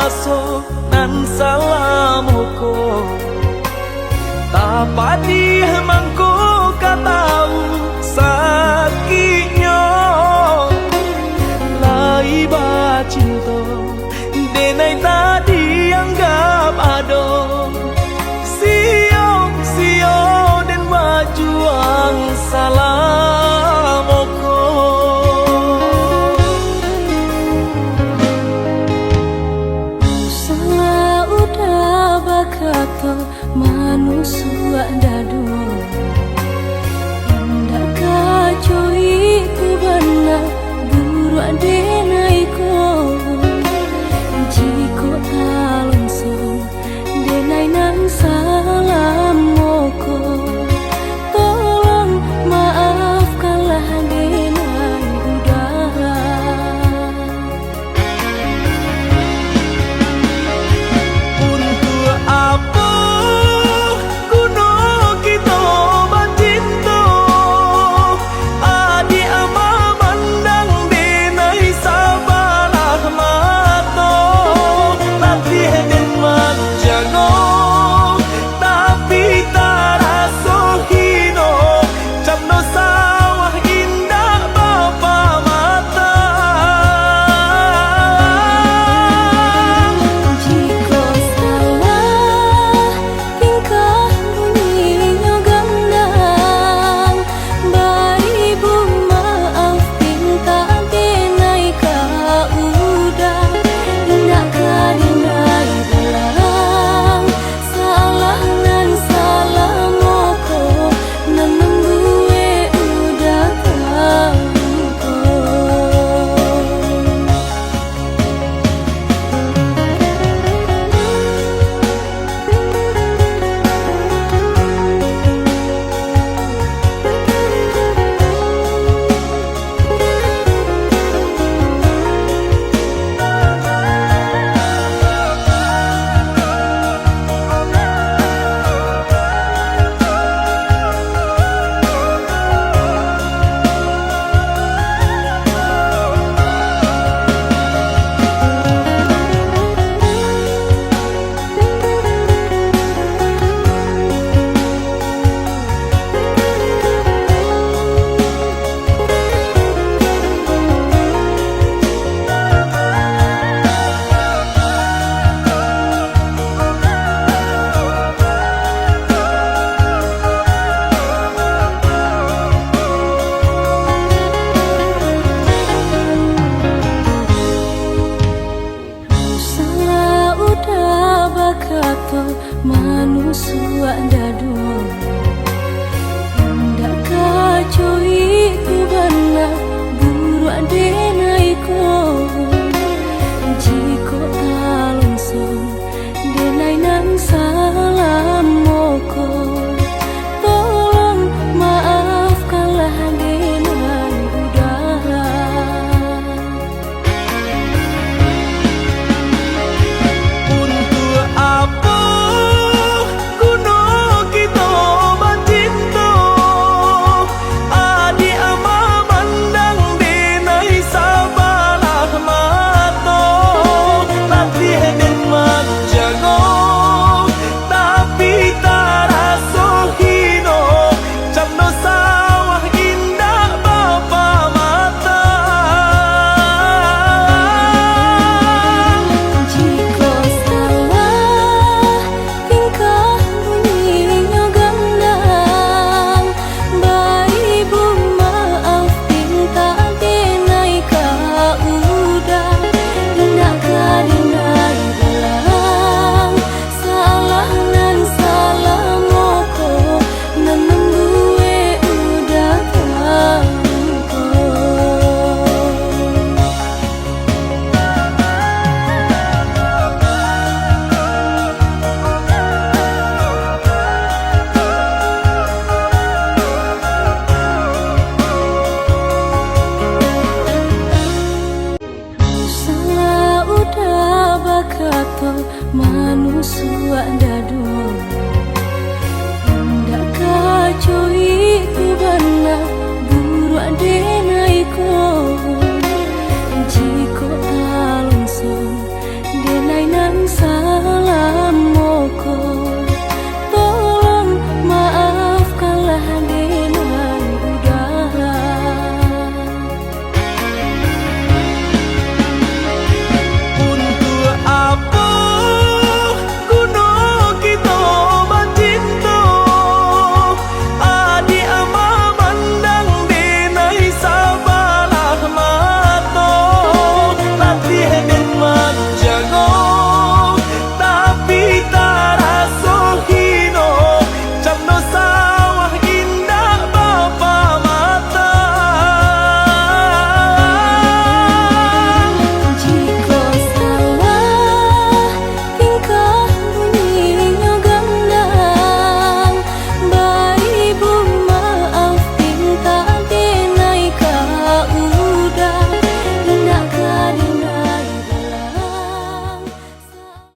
raso nan salamoko tapadi mangko katau sakitnya lai ba cinta denai tadi anggap ado sio dan bajuang salamoko salah udah bakato manusia dadu indah kacoi ku benar buru adenaiko jiko alonso denai nan salam moko tolong maafkanlah denai udara untuk apa kuno kita bacinto adi ama mandang denai sabalah mato tapi den manjago tapi taraso hino camno sawah indah bapa mata jiko salah tingkah bunyinya gandang baibu maaf pinta denai ka udah nak kadinai belang salah nan salah moko nan gue udah tahu salah udah bakato manusia dadu indah kacoi ku benar buru adenaiko jiko alonso denai nan salam moko tolong maafkanlah denai udara untuk apa kuno kita bacinto adi ama mandang denai sabalah mato tapi den manjago tapi taraso hino camno sawah indah bapa mata jiko salah tingkah bunyinya gandang baibu maaf pinta denai ka udah nak kadinai belang salah nan salah moko nan gue udah tahu salah udah bakato manusia dadu